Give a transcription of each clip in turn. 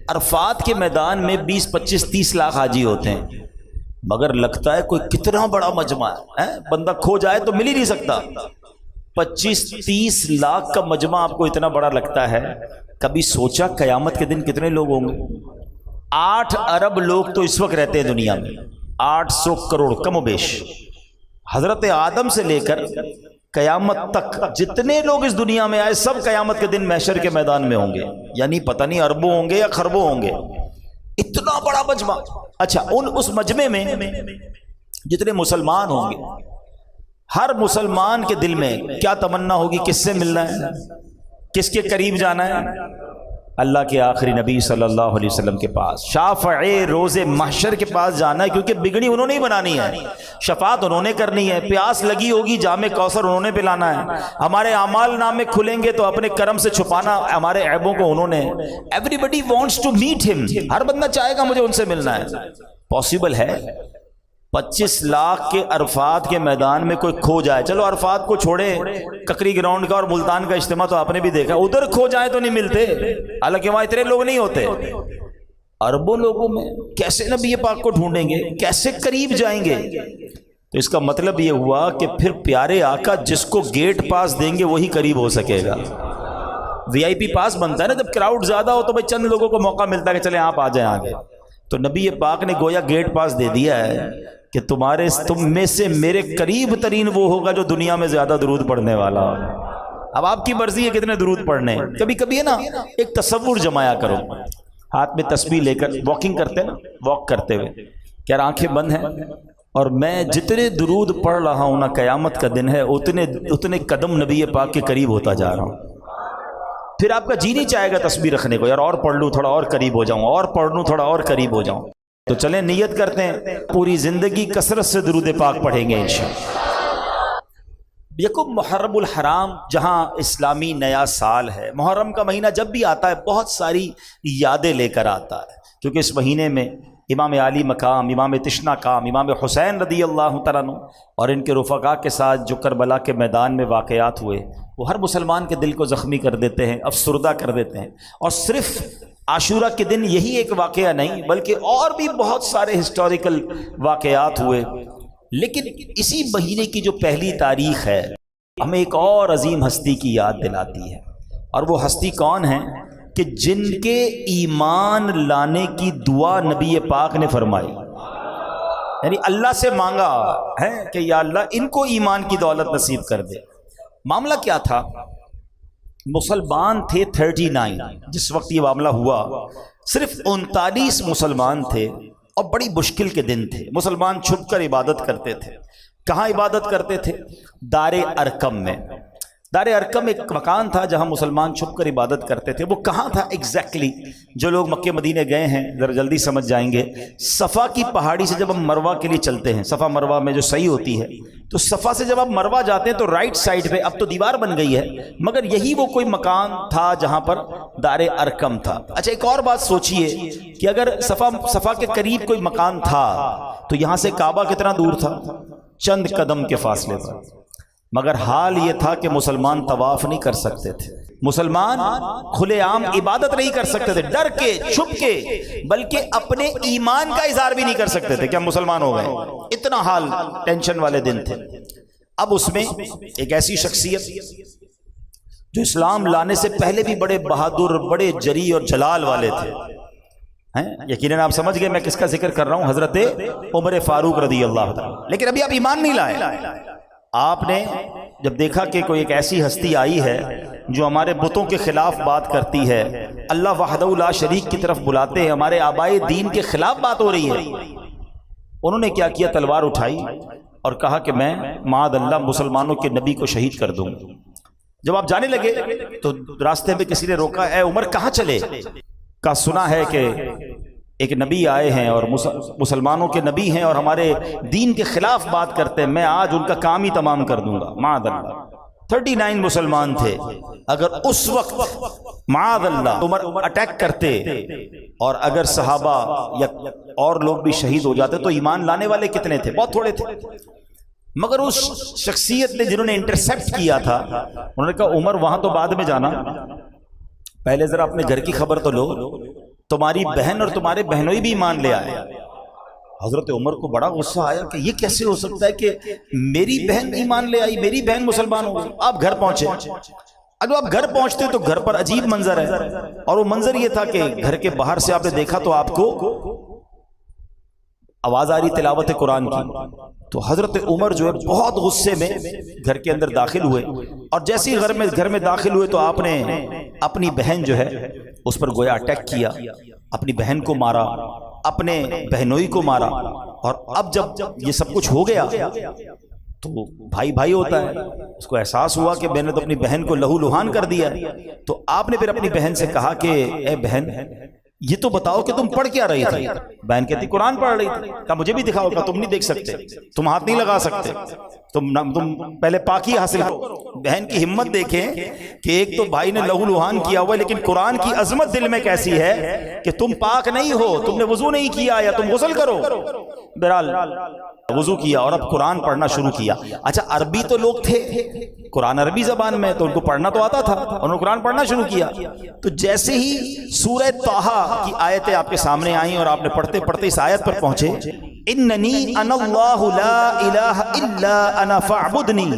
عرفات کے میدان میں 20 25 30 لاکھ حاجی ہوتے ہیں، مگر لگتا ہے کوئی کتنا بڑا مجمع ہے، بندہ کھو جائے تو مل ہی نہیں سکتا۔ 25 30 لاکھ کا مجمع آپ کو اتنا بڑا لگتا ہے، کبھی سوچا قیامت کے دن کتنے لوگ ہوں گے؟ 8 ارب لوگ تو اس وقت رہتے ہیں دنیا میں، 800 کروڑ کم و بیش۔ حضرت آدم سے لے کر قیامت تک جتنے لوگ اس دنیا میں آئے سب قیامت کے دن محشر کے میدان میں ہوں گے، یعنی پتہ نہیں اربوں ہوں گے یا خربوں ہوں گے، اتنا بڑا مجمع۔ اچھا، اس مجمع میں جتنے مسلمان ہوں گے، ہر مسلمان کے دل میں کیا تمنا ہوگی؟ کس سے ملنا ہے، کس کے قریب جانا ہے؟ اللہ کے آخری نبی صلی اللہ علیہ وسلم کے پاس، شافع روز محشر کے پاس جانا ہے، کیونکہ بگڑی انہوں نے ہی بنانی ہے، شفاعت انہوں نے کرنی ہے، پیاس لگی ہوگی جام کوثر انہوں نے پلانا ہے، ہمارے اعمال نامے کھلیں گے تو اپنے کرم سے چھپانا ہمارے عیبوں کو انہوں نے۔ Everybody wants to meet him, ہر بندہ چاہے گا مجھے ان سے ملنا ہے۔ پاسبل ہے 25 لاکھ کے عرفات کے میدان میں کوئی کھو جائے؟ چلو عرفات کو چھوڑے، ککری گراؤنڈ کا اور ملتان کا اجتماع تو آپ نے بھی دیکھا، ادھر کھو جائے تو نہیں ملتے، حالانکہ وہاں اتنے لوگ نہیں ہوتے۔ اربوں لوگوں میں کیسے نبی پاک کو ڈھونڈیں گے، کیسے قریب جائیں گے؟ تو اس کا مطلب یہ ہوا کہ پھر پیارے آقا جس کو گیٹ پاس دیں گے وہی قریب ہو سکے گا۔ وی آئی پی پاس بنتا ہے نا، جب کراؤڈ زیادہ ہو تو بھائی چند لوگوں کو موقع ملتا ہے کہ چلیں آپ آ جائیں آگے، تو نبی پاک نے گویا گیٹ پاس دے دیا ہے کہ تم میں سے میرے قریب ترین وہ ہوگا جو دنیا میں زیادہ درود پڑھنے والا ہو۔ اب آپ کی مرضی ہے کتنے درود پڑھنے۔ کبھی کبھی ہے نا ایک تصور جمایا کرو، ہاتھ میں تسبیح لے کر واکنگ کرتے نا، واک کرتے ہوئے کہ یار آنکھیں بند ہیں اور میں جتنے درود پڑھ رہا ہوں نا، قیامت کا دن ہے اتنے قدم نبی پاک کے قریب ہوتا جا رہا ہوں۔ پھر آپ کا جی نہیں چاہے گا تسبیح رکھنے کو، یار اور پڑھ لوں تھوڑا اور قریب ہو جاؤں، اور پڑھ لوں تھوڑا اور قریب ہو جاؤں۔ تو چلیں نیت کرتے ہیں پوری زندگی کثرت سے درود پاک پڑھیں گے انشاءاللہ۔ یکم محرم الحرام جہاں اسلامی نیا سال ہے، محرم کا مہینہ جب بھی آتا ہے بہت ساری یادیں لے کر آتا ہے، کیونکہ اس مہینے میں امام علی مقام، امام تشنا کام، امام حسین رضی اللہ تعالیٰ عنہ اور ان کے رفقا کے ساتھ جو کربلا کے میدان میں واقعات ہوئے وہ ہر مسلمان کے دل کو زخمی کر دیتے ہیں، افسردہ کر دیتے ہیں۔ اور صرف عاشورہ کے دن یہی ایک واقعہ نہیں بلکہ اور بھی بہت سارے ہسٹوریکل واقعات ہوئے، لیکن اسی مہینے کی جو پہلی تاریخ ہے ہمیں ایک اور عظیم ہستی کی یاد دلاتی ہے، اور وہ ہستی کون ہے کہ جن کے ایمان لانے کی دعا نبی پاک نے فرمائی، یعنی اللہ سے مانگا ہے کہ یا اللہ ان کو ایمان کی دولت نصیب کر دے۔ معاملہ کیا تھا؟ مسلمان تھے 39، جس وقت یہ معاملہ ہوا صرف 39 مسلمان تھے، اور بڑی مشکل کے دن تھے۔ مسلمان چھپ کر عبادت کرتے تھے۔ کہاں عبادت کرتے تھے؟ دار ارقم میں۔ دار ارقم ایک مکان تھا جہاں مسلمان چھپ کر عبادت کرتے تھے۔ وہ کہاں تھا ایگزیکٹلی؟ جو لوگ مکہ مدینے گئے ہیں ذرا جلدی سمجھ جائیں گے۔ صفا کی پہاڑی سے جب ہم مروہ کے لیے چلتے ہیں، صفا مروہ میں جو صحیح ہوتی ہے، تو صفا سے جب آپ مروہ جاتے ہیں تو رائٹ سائڈ پہ، اب تو دیوار بن گئی ہے مگر یہی وہ کوئی مکان تھا جہاں پر دار ارقم تھا۔ اچھا ایک اور بات سوچئے کہ اگر صفا کے قریب کوئی مکان تھا تو یہاں سے کعبہ کتنا دور تھا؟ چند قدم کے فاصلے پر۔ مگر حال یہ تھا کہ مسلمان طواف نہیں کر سکتے تھے، مسلمان کھلے عام عبادت نہیں کر سکتے تھے، ڈر کے چھپ کے، بلکہ اپنے ایمان کا اظہار بھی نہیں کر سکتے تھے کہ ہم مسلمان ہو گئے۔ اتنا حال ٹینشن والے دن تھے۔ اب اس میں ایک ایسی شخصیت جو اسلام لانے سے پہلے بھی بڑے بہادر، بڑے جری اور جلال والے تھے، یقیناً آپ سمجھ گئے میں کس کا ذکر کر رہا ہوں، حضرت عمر فاروق رضی اللہ تعالیٰ۔ لیکن ابھی آپ ایمان نہیں لائے۔ آپ نے جب دیکھا کہ کوئی ایک ایسی ہستی آئی ہے جو ہمارے بتوں کے خلاف بات کرتی ہے، اللہ وحدہ لا شریک کی طرف بلاتے ہیں، ہمارے آبائے دین کے خلاف بات ہو رہی ہے، انہوں نے کیا کیا؟ تلوار اٹھائی اور کہا کہ میں معاذ اللہ مسلمانوں کے نبی کو شہید کر دوں۔ جب آپ جانے لگے تو راستے میں کسی نے روکا، اے عمر کہاں چلے؟ کہا سنا ہے کہ ایک نبی آئے ہیں اور مسلمانوں کے نبی ہیں اور ہمارے دین کے خلاف بات کرتے ہیں، میں آج ان کا کام ہی تمام کر دوں گا۔ معاذ اللہ 39 مسلمان تھے، اگر اس وقت معاذ اللہ عمر اٹیک کرتے اور اگر صحابہ یا اور لوگ بھی شہید ہو جاتے تو ایمان لانے والے کتنے تھے؟ بہت تھوڑے تھے۔ مگر اس شخصیت نے جنہوں نے انٹرسیپٹ کیا تھا، انہوں نے کہا عمر وہاں تو بعد میں جانا، پہلے ذرا اپنے گھر کی خبر تو لو۔ تمہاری بہن اور تمہارے بہنوئی بھی ایمان لے آئے۔ حضرت عمر کو بڑا غصہ آیا کہ یہ کیسے ہو سکتا ہے کہ میری بہن ایمان لے آئی، میری بہن مسلمان ہو گئی۔ آپ گھر پہنچے، اگر آپ گھر پہنچتے تو گھر پر عجیب منظر ہے، اور وہ منظر یہ تھا کہ گھر کے باہر سے آپ نے دیکھا تو آپ کو آواز آ رہی تلاوت قرآن کی۔ تو حضرت عمر جو ہے بہت غصے میں گھر کے اندر داخل ہوئے، اور جیسے ہی گھر میں داخل ہوئے تو آپ نے اپنی بہن جو ہے اس پر گویا اٹیک کیا، اپنی بہن کو مارا، اپنے بہنوئی کو مارا۔ اور اب جب یہ سب کچھ ہو گیا تو بھائی ہوتا ہے، اس کو احساس ہوا کہ میں نے تو اپنی بہن کو لہو لہان کر دیا۔ تو آپ نے پھر اپنی بہن سے کہا کہ اے بہن، یہ تو بتاؤ کہ تم پڑھ کیا رہی تھی؟ بہن کہتی قرآن پڑھ رہی تھی۔ کہا مجھے بھی دکھاؤ۔ کہا تم نہیں دیکھ سکتے، تم ہاتھ نہیں لگا سکتے، تم پہلے پاکی حاصل کرو۔ بہن کی ہمت دیکھیں کہ ایک تو بھائی نے لہو لہان کیا ہوا، لیکن قرآن کی عظمت دل میں کیسی ہے کہ تم پاک نہیں ہو، تم نے وضو نہیں کیا، یا تم غسل کرو۔ بہرحال وضو کیا اور اب قرآن پڑھنا شروع کیا۔ اچھا عربی تو لوگ تھے، قرآن عربی زبان میں تو ان کو پڑھنا تو آتا تھا، انہوں نے قرآن پڑھنا شروع کیا۔ تو جیسے ہی سورہ طٰہٰ کی آیتیں آپ کے سامنے آئیں اور آپ نے پڑھتے پڑھتے اس آیت پر پہنچے، اننی انا اللہ لا الہ الا انا فاعبدنی،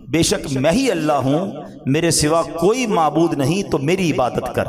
بے شک میں ہی اللہ ہوں، میرے سوا کوئی معبود نہیں تو میری عبادت کر۔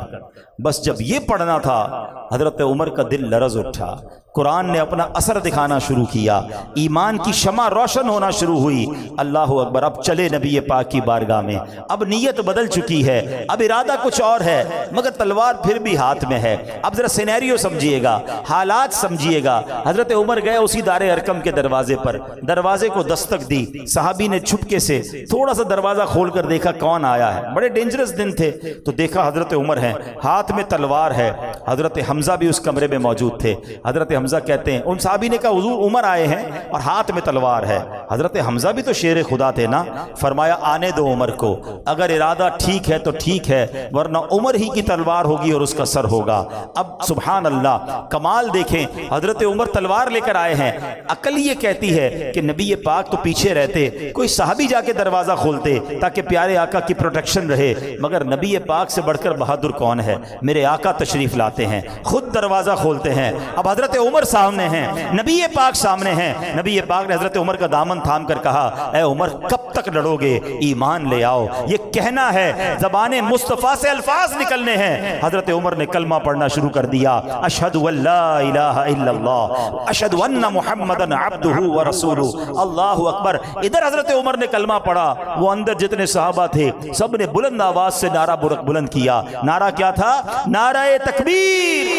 بس جب یہ پڑھنا تھا حضرت عمر کا دل لرز اٹھا، قرآن نے اپنا اثر دکھانا شروع کیا، ایمان کی شمع روشن ہونا شروع ہوئی۔ اللہ اکبر، اب چلے نبی پاک کی بارگاہ میں، اب نیت بدل چکی ہے، اب ارادہ کچھ اور ہے، مگر تلوار پھر بھی ہاتھ میں ہے۔ اب ذرا سینیریو سمجھیے گا، حالات سمجھیے گا۔ حضرت عمر گئے اسی دار ارقم کے دروازے پر، دروازے کو دستک دی، صحابی نے چھپکے سے تھوڑا سا دروازہ کھول کر دیکھا کون آیا ہے، بڑے ڈینجرس دن تھے، تو دیکھا حضرت عمر ہیں، ہاتھ میں تلوار ہے۔ حضرت حمزہ بھی اس کمرے میں موجود تھے۔ حضرت حمزہ کہتے ہیں، ان صحابی نے کہا حضور عمر آئے ہیں اور ہاتھ میں تلوار ہے۔ حضرت حمزہ بھی تو شیر خدا تھے نا، فرمایا آنے دو عمر کو، اگر ارادہ ٹھیک ہے تو ٹھیک ہے، ورنہ عمر ہی کی تلوار ہوگی اور اس کا سر ہوگا۔ اب سبحان اللہ، کمال دیکھیں، حضرت عمر تلوار لے کر آئے ہیں۔ عقل یہ کہتی ہے کہ نبی پاک تو پیچھے رہتے، کوئی صحابی جا کے دروازہ کھولتے تاکہ پیارے آقا کی پروٹیکشن رہے، مگر نبی پاک سے بڑھ کر بہادر کون ہے؟ میرے آقا تشریف لاتے ہیں، خود دروازہ کھولتے ہیں۔ اب حضرت عمر سامنے ہیں، نبی پاک سامنے ہیں۔ نبی پاک نے حضرت عمر کا دامن تھام کر کہا، اے عمر کب تک لڑو گے؟ ایمان لے آؤ۔ یہ کہنا ہے، زبان مصطفیٰ سے الفاظ نکلنے ہیں۔ حضرت عمر نے کلمہ پڑھنا شروع کر دیا، اشہد ان لا الہ الا اللہ اشہد ان محمدًا عبدہ ورسولہ، اللہ اکبر۔ ادھر حضرت عمر نے کلمہ پڑھا، وہ اندر جتنے صحابہ تھے سب نے بلند آواز سے نعرہ بلند کیا۔ نعرہ کیا تھا؟ نعرہ تکبیر۔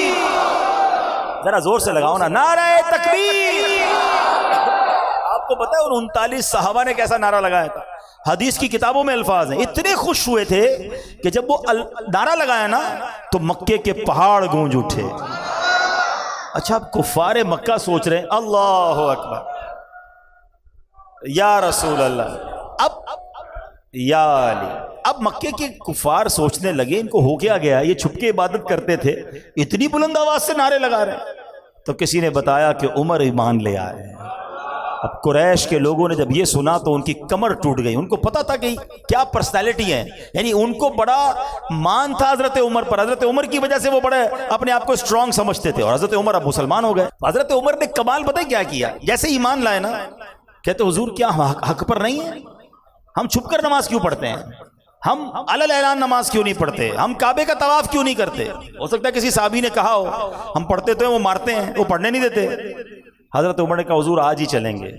ذرا زور سے لگاؤ نا، نعرہ تکبیر۔ آپ کو پتہ ہے ان 39 صحابہ نے کیسا نعرہ لگایا تھا؟ حدیث کی کتابوں میں الفاظ ہیں، اتنے خوش ہوئے تھے کہ جب وہ نعرہ لگایا نا تو مکے کے پہاڑ گونج اٹھے۔ اچھا اب کفار مکہ سوچ رہے ہیں اللہ اکبر یا رسول اللہ، اب یا علی۔ اب مکے کے کفار سوچنے لگے ان کو ہو گیا، یہ چھپ کے عبادت کرتے تھے، اتنی بلند آواز سے نعرے لگا رہے ہیں۔ تو کسی نے بتایا کہ عمر ایمان لے آئے ہیں۔ اب قریش کے لوگوں نے جب یہ سنا تو ان کی کمر ٹوٹ گئی، ان کو پتا تھا کہ کیا پرسنالٹی ہے، یعنی ان کو بڑا مان تھا حضرت عمر پر، حضرت عمر کی وجہ سے وہ بڑے اپنے آپ کو اسٹرانگ سمجھتے تھے، اور حضرت عمر اب مسلمان ہو گئے۔ حضرت عمر نے کمال پتہ کیا کیا؟ جیسے ایمان لائے نا، کہتے حضور کیا حق پر نہیں ہے؟ ہم چھپ کر نماز کیوں پڑھتے ہیں؟ ہم علی الاعلان نماز کیوں نہیں پڑھتے؟ ہم کعبے کا طواف کیوں نہیں کرتے؟ ہو سکتا ہے کسی صحابی نے کہا ہو ہم پڑھتے تو ہیں، وہ مارتے ہیں، وہ پڑھنے نہیں دیتے۔ حضرت عمر نے کہا حضور آج ہی چلیں گے۔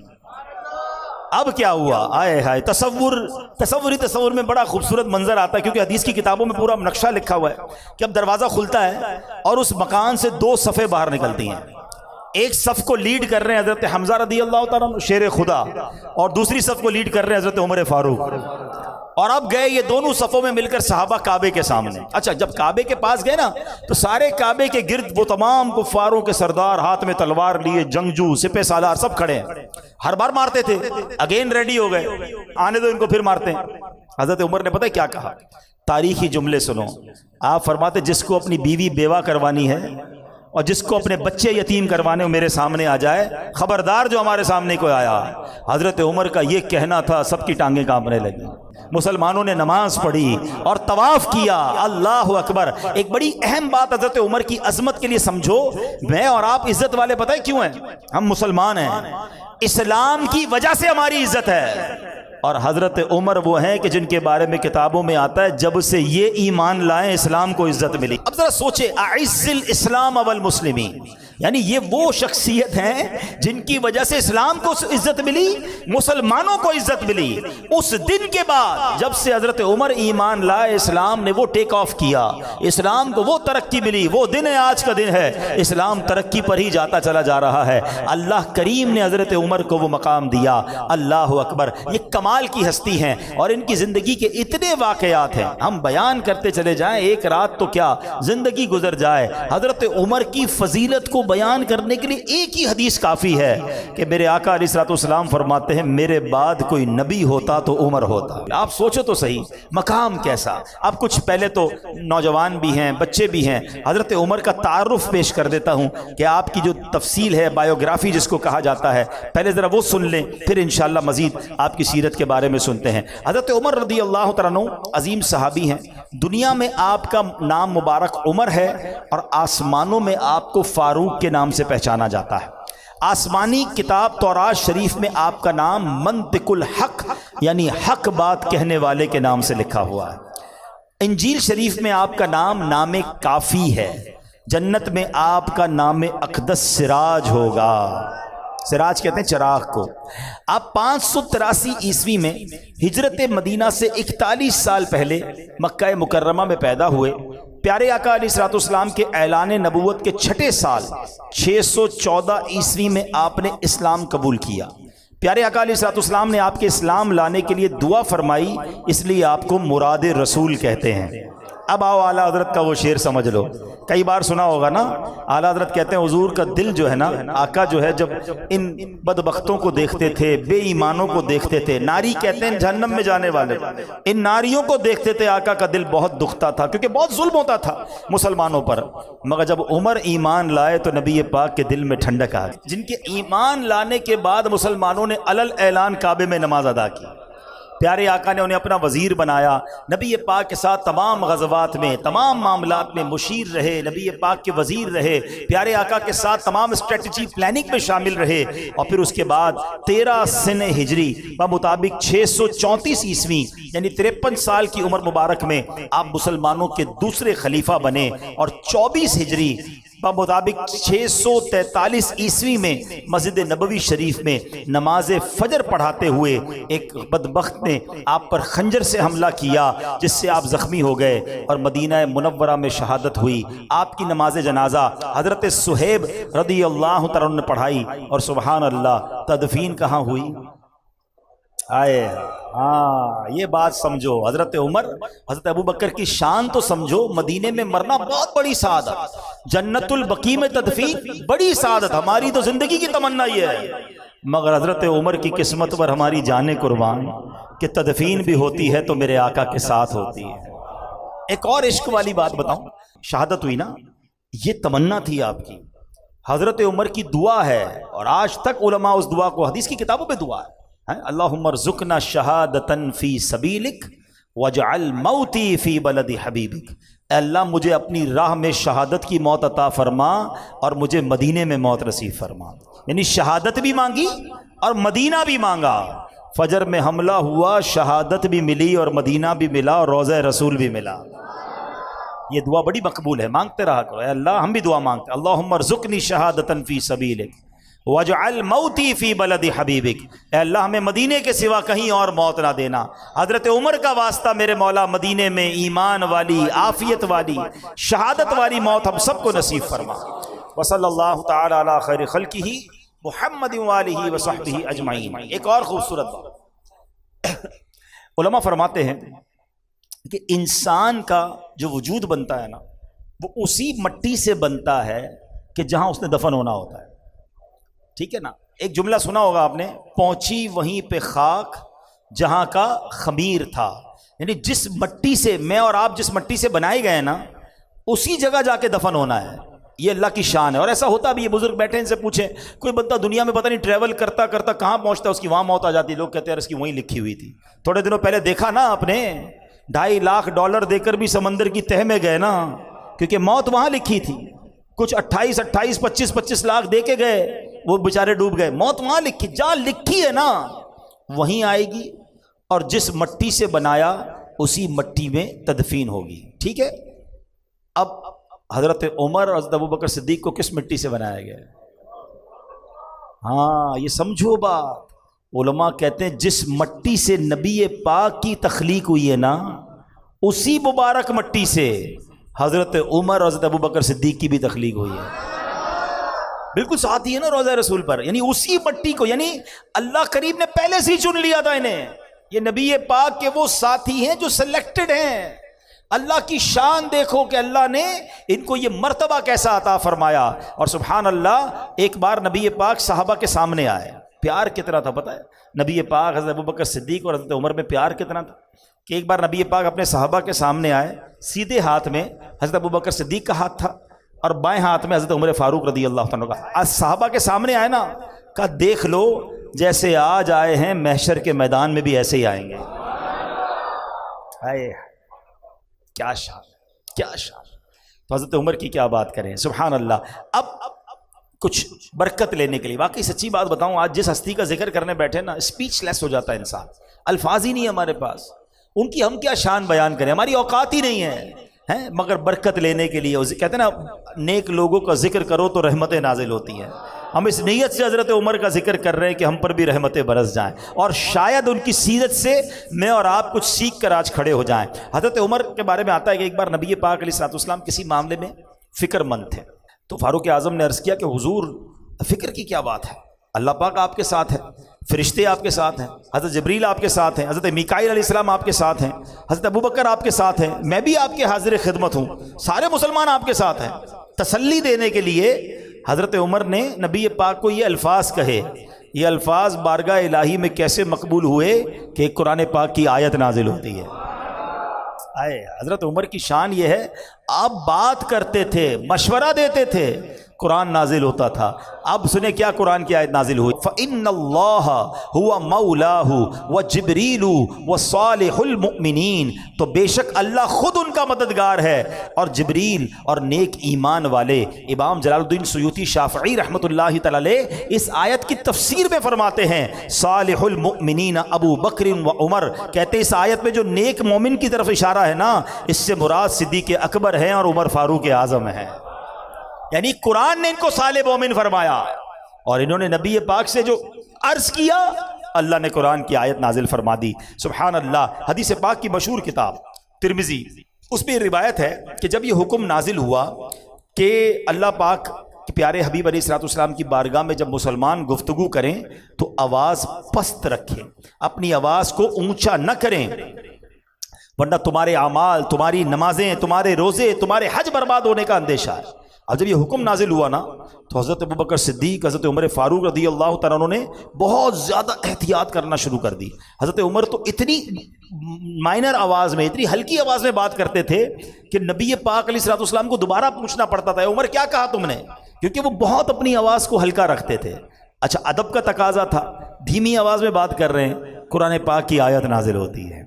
اب کیا ہوا؟ آئے ہائے، تصور میں بڑا خوبصورت منظر آتا ہے، کیونکہ حدیث کی کتابوں میں پورا نقشہ لکھا ہوا ہے کہ اب دروازہ کھلتا ہے اور اس مکان سے 2 صفیں باہر نکلتی ہیں۔ ایک صف کو لیڈ کر رہے ہیں حضرت حمزہ رضی اللہ تعالیٰ عنہ شیر خدا، اور دوسری صف کو لیڈ کر رہے ہیں حضرت عمر فاروق۔ اور اب گئے یہ دونوں صفوں میں مل کر صحابہ کعبے کے سامنے۔ اچھا جب کعبے کے پاس گئے نا تو سارے کعبے کے گرد وہ تمام کفاروں کے سردار ہاتھ میں تلوار لیے، جنگجو، سپہ سالار سب کھڑے ہیں۔ ہر بار مارتے تھے، اگین ریڈی ہو گئے، آنے دو ان کو پھر مارتے ہیں۔ حضرت عمر نے پتہ کیا کہا؟ تاریخی جملے سنو، آپ فرماتے جس کو اپنی بیوی بیوہ کروانی ہے اور جس کو اپنے بچے یتیم کروانے میرے سامنے آ جائے، خبردار جو ہمارے سامنے کوئی آیا۔ حضرت عمر کا یہ کہنا تھا، سب کی ٹانگیں کانپنے لگی۔ مسلمانوں نے نماز پڑھی اور طواف کیا۔ اللہ اکبر۔ ایک بڑی اہم بات حضرت عمر کی عظمت کے لیے سمجھو، میں اور آپ عزت والے پتہ ہے کیوں ہیں؟ ہم مسلمان ہیں، اسلام کی وجہ سے ہماری عزت ہے۔ اور حضرت عمر وہ ہیں کہ جن کے بارے میں کتابوں میں آتا ہے جب سے یہ ایمان لائیں اسلام کو عزت ملی۔ اب ذرا سوچے، اعز الاسلام والمسلمین، یعنی یہ وہ شخصیت ہیں جن کی وجہ سے اسلام کو عزت ملی، مسلمانوں کو عزت ملی۔ اس دن کے بعد جب سے حضرت عمر ایمان لائے، اسلام نے وہ ٹیک آف کیا، اسلام کو وہ ترقی ملی۔ وہ دن ہے، آج کا دن ہے، اسلام ترقی پر ہی جاتا چلا جا رہا ہے۔ اللہ کریم نے حضرت عمر کو وہ مقام دیا۔ اللہ اکبر۔ یہ کمال کی ہستی ہیں اور ان کی زندگی کے اتنے واقعات ہیں، ہم بیان کرتے چلے جائیں، ایک رات تو کیا زندگی گزر جائے۔ حضرت عمر کی فضیلت کو بیان کرنے کے لیے ایک ہی حدیث کافی ہے کہ میرے آقا علیہ الصلوۃ والسلام فرماتے ہیں، میرے بعد کوئی نبی ہوتا تو عمر ہوتا۔ آپ سوچو تو صحیح، مقام کیسا۔ اب کچھ پہلے تو نوجوان بھی ہیں، بچے بھی ہیں، حضرت عمر کا تعارف پیش کر دیتا ہوں کہ آپ کی جو تفصیل ہے، بایوگرافی جس کو کہا جاتا ہے، پہلے ذرا وہ سن لیں، پھر انشاءاللہ مزید آپ کی سیرت کے بارے میں سنتے ہیں۔ حضرت عمر رضی اللہ تعالیٰ عنہ عظیم صحابی ہیں۔ دنیا میں آپ کا نام مبارک عمر ہے اور آسمانوں میں آپ کو فاروق کے نام سے پہچانا جاتا ہے۔ آسمانی کتاب تورات شریف میں آپ کا نام منطق الحق یعنی حق بات کہنے والے کے نام سے لکھا ہوا ہے۔ انجیل شریف میں آپ کا نام نام کافی ہے۔ جنت میں آپ کا نام اقدس سراج ہوگا۔ سراج کہتے ہیں چراغ کو۔ آپ 583 عیسوی میں ہجرت مدینہ سے 41 سال پہلے مکہ مکرمہ میں پیدا ہوئے۔ پیارے آقا علیہ الصلوۃ والسلام کے اعلان نبوت کے 6 سال 614 عیسوی میں آپ نے اسلام قبول کیا۔ پیارے آقا علیہ الصلوۃ والسلام نے آپ کے اسلام لانے کے لیے دعا فرمائی، اس لیے آپ کو مراد رسول کہتے ہیں۔ اب آؤ اعلیٰ حضرت کا وہ شعر سمجھ لو، کئی بار سنا ہوگا نا۔ اعلیٰ حضرت کہتے ہیں حضور کا دل جو ہے نا، آقا جو ہے جب ان بدبختوں کو دیکھتے تھے، بے ایمانوں کو دیکھتے تھے، ناری کہتے ہیں جہنم میں جانے والے، ان ناریوں کو دیکھتے تھے، آقا کا دل بہت دکھتا تھا کیونکہ بہت ظلم ہوتا تھا مسلمانوں پر۔ مگر جب عمر ایمان لائے تو نبی پاک کے دل میں ٹھنڈک آ گئی۔ جن کے ایمان لانے کے بعد مسلمانوں نے علل اعلان کعبے میں نماز ادا کی۔ پیارے آقا نے انہیں اپنا وزیر بنایا، نبی پاک کے ساتھ تمام غزوات میں، تمام معاملات میں مشیر رہے، نبی پاک کے وزیر رہے، پیارے آقا کے ساتھ تمام اسٹریٹجی پلاننگ میں شامل رہے۔ اور پھر اس کے بعد 13 سن ہجری بمطابق 634 عیسوی یعنی 53 سال کی عمر مبارک میں آپ مسلمانوں کے دوسرے خلیفہ بنے، اور 24 ہجری بمطابق 643 عیسوی میں مسجد نبوی شریف میں نماز فجر پڑھاتے ہوئے ایک بدبخت نے آپ پر خنجر سے حملہ کیا، جس سے آپ زخمی ہو گئے اور مدینہ منورہ میں شہادت ہوئی۔ آپ کی نماز جنازہ حضرت صہیب رضی اللہ تعالیٰ عنہ نے پڑھائی، اور سبحان اللہ تدفین کہاں ہوئی؟ آئے ہاں، یہ بات سمجھو، حضرت عمر حضرت ابوبکر کی شان تو سمجھو، مدینے میں مرنا بہت بڑی سعادت، جنت البقیع میں تدفین بڑی سعادت، ہماری تو زندگی کی تمنا یہ ہے۔ مگر حضرت عمر کی قسمت پر ہماری جانیں قربان کہ تدفین بھی ہوتی ہے تو میرے آقا کے ساتھ ہوتی ہے۔ ایک اور عشق والی بات بتاؤں، شہادت ہوئی نا، یہ تمنا تھی آپ کی، حضرت عمر کی دعا ہے، اور آج تک علماء اس دعا کو، حدیث کی کتابوں پہ دعا ہے، اللہم ارزقنا شہادتا فی سبیلک واجعل موتی فی بلد حبیبک۔ اے اللہ مجھے اپنی راہ میں شہادت کی موت عطا فرما اور مجھے مدینے میں موت نصیب فرما۔ یعنی شہادت بھی مانگی اور مدینہ بھی مانگا۔ فجر میں حملہ ہوا، شہادت بھی ملی اور مدینہ بھی ملا اور روضہ رسول بھی ملا۔ یہ دعا بڑی مقبول ہے، مانگتے رہا کرو۔ اے اللہ ہم بھی دعا مانگتے ہیں، اللہم ارزقنی شہادتا فی سبیلک وَاجْعَلْ مَوْتِي فِي بَلَدِ حَبِيبِكَ۔ اے اللہ ہمیں مدینے کے سوا کہیں اور موت نہ دینا۔ حضرت عمر کا واسطہ میرے مولا، مدینے میں ایمان والی، عافیت والی، شہادت والی موت ہم سب کو نصیب فرما۔ وصلی اللہ تعالی علی خیر خلقہ محمد وآلہ وصحبہ اجمعین۔ ایک اور خوبصورت بات، علماء فرماتے ہیں کہ انسان کا جو وجود بنتا ہے نا، وہ اسی مٹی سے بنتا ہے کہ جہاں اس نے دفن ہونا ہوتا ہے۔ ٹھیک ہے نا؟ ایک جملہ سنا ہوگا آپ نے، پہنچی وہیں پہ خاک جہاں کا خمیر تھا۔ یعنی جس مٹی سے میں اور آپ جس مٹی سے بنائے گئے نا، اسی جگہ جا کے دفن ہونا ہے۔ یہ اللہ کی شان ہے. اور ایسا ہوتا بھی, یہ بزرگ بیٹھے ان سے پوچھیں, کوئی بندہ دنیا میں پتہ نہیں ٹریول کرتا کرتا کہاں پہنچتا ہے, اس کی وہاں موت آ جاتی ہے, لوگ کہتے ہیں اس کی وہیں لکھی ہوئی تھی. تھوڑے دنوں پہلے دیکھا نا آپ نے, $2.5 لاکھ دے کر بھی سمندر کی تہ میں گئے نا, کیونکہ موت وہاں لکھی تھی. کچھ 28 25 لاکھ دے کے گئے, وہ بیچارے ڈوب گئے. موت وہاں لکھی, جہاں لکھی ہے نا وہیں آئے گی, اور جس مٹی سے بنایا اسی مٹی میں تدفین ہوگی. ٹھیک ہے. اب حضرت عمر اور حضرت ابوبکر صدیق کو کس مٹی سے بنایا گیا؟ ہاں یہ سمجھو بات. علماء کہتے ہیں جس مٹی سے نبی پاک کی تخلیق ہوئی ہے نا, اسی مبارک مٹی سے حضرت عمر اور حضرت ابوبکر صدیق کی بھی تخلیق ہوئی ہے. بالکل ساتھی ہے نا روضہ رسول پر, یعنی اسی مٹی کو, یعنی اللہ کریم نے پہلے سے ہی چن لیا تھا انہیں. یہ نبی پاک کے وہ ساتھی ہیں جو سلیکٹڈ ہیں. اللہ کی شان دیکھو کہ اللہ نے ان کو یہ مرتبہ کیسا عطا فرمایا. اور سبحان اللہ, ایک بار نبی پاک صحابہ کے سامنے آئے, پیار کتنا تھا پتہ ہے نبی پاک حضرت ابوبکر صدیق اور حضرت عمر میں پیار کتنا تھا کہ ایک بار نبی پاک اپنے صحابہ کے سامنے آئے, سیدھے ہاتھ میں حضرت ابوبکر صدیق کا ہاتھ تھا اور بائیں ہاتھ میں حضرت عمر فاروق رضی اللہ تعالیٰ کا. آج صحابہ کے سامنے آئے نا, کہا دیکھ لو جیسے آج آئے ہیں محشر کے میدان میں بھی ایسے ہی آئیں گے. کیا شان, کیا شان. تو حضرت عمر کی کیا بات کریں, سبحان اللہ. اب کچھ برکت لینے کے لیے, واقعی سچی بات بتاؤں, آج جس ہستی کا ذکر کرنے بیٹھے نا, اسپیچ لیس ہو جاتا ہے انسان, الفاظ ہی نہیں ہے ہمارے پاس. ان کی ہم کیا شان بیان کریں, ہماری اوقات ہی نہیں ہے. مگر برکت لینے کے لیے کہتے ہیں نا, نیک لوگوں کا ذکر کرو تو رحمتیں نازل ہوتی ہیں. ہم اس نیت سے حضرت عمر کا ذکر کر رہے ہیں کہ ہم پر بھی رحمتیں برس جائیں, اور شاید ان کی سیرت سے میں اور آپ کچھ سیکھ کر آج کھڑے ہو جائیں. حضرت عمر کے بارے میں آتا ہے کہ ایک بار نبی پاک علیہ الصلوۃ والسلام کسی معاملے میں فکر مند تھے, تو فاروق اعظم نے عرض کیا کہ حضور فکر کی کیا بات ہے, اللہ پاک آپ کے ساتھ ہے, فرشتے آپ کے ساتھ ہیں, حضرت جبریل آپ کے ساتھ ہیں, حضرت میکائیل علیہ السلام آپ کے ساتھ ہیں, حضرت ابوبکر آپ کے ساتھ ہیں, میں بھی آپ کے حاضر خدمت ہوں, سارے مسلمان آپ کے ساتھ ہیں. تسلی دینے کے لیے حضرت عمر نے نبی پاک کو یہ الفاظ کہے. یہ الفاظ بارگاہ الہی میں کیسے مقبول ہوئے کہ قرآن پاک کی آیت نازل ہوتی ہے. حضرت عمر کی شان یہ ہے, آپ بات کرتے تھے, مشورہ دیتے تھے, قرآن نازل ہوتا تھا. اب سنیں کیا قرآن کی آیت نازل ہوئی. فَإِنَّ اللَّهَ هُوَ مَوْلَاهُ وَجِبْرِيلُ وَصَالِحُ الْمُؤْمِنِينَ, تو بے شک اللہ خود ان کا مددگار ہے, اور جبریل اور نیک ایمان والے. امام جلال الدین سیوطی شافعی رحمۃ اللہ تعالی علیہ اس آیت کی تفسیر میں فرماتے ہیں, صالح المؤمنین ابو بکر و عمر, کہتے ہیں اس آیت میں جو نیک مومن کی طرف اشارہ ہے نا, اس سے مراد صدیق اکبر ہیں اور عمر فاروق اعظم ہیں. یعنی قرآن نے ان کو صالح مومن فرمایا, اور انہوں نے نبی پاک سے جو عرض کیا, اللہ نے قرآن کی آیت نازل فرما دی. سبحان اللہ. حدیث پاک کی مشہور کتاب ترمذی, اس میں روایت ہے کہ جب یہ حکم نازل ہوا کہ اللہ پاک کہ پیارے حبیب علیہ الصلوۃ والسلام کی بارگاہ میں جب مسلمان گفتگو کریں تو آواز پست رکھیں, اپنی آواز کو اونچا نہ کریں, ورنہ تمہارے اعمال, تمہاری نمازیں, تمہارے روزے, تمہارے حج برباد ہونے کا اندیشہ ہے. اب جب یہ حکم نازل ہوا نا, تو حضرت ابوبکر صدیق, حضرت عمر فاروق رضی اللہ تعالیٰ عنہ نے بہت زیادہ احتیاط کرنا شروع کر دی. حضرت عمر تو اتنی مائنر آواز میں, اتنی ہلکی آواز میں بات کرتے تھے کہ نبی پاک علیہ الصلوۃ والسلام کو دوبارہ پوچھنا پڑتا تھا, عمر کیا کہا تم نے, کیونکہ وہ بہت اپنی آواز کو ہلکا رکھتے تھے. اچھا ادب کا تقاضا تھا, دھیمی آواز میں بات کر رہے ہیں, قرآن پاک کی آیت نازل ہوتی ہے.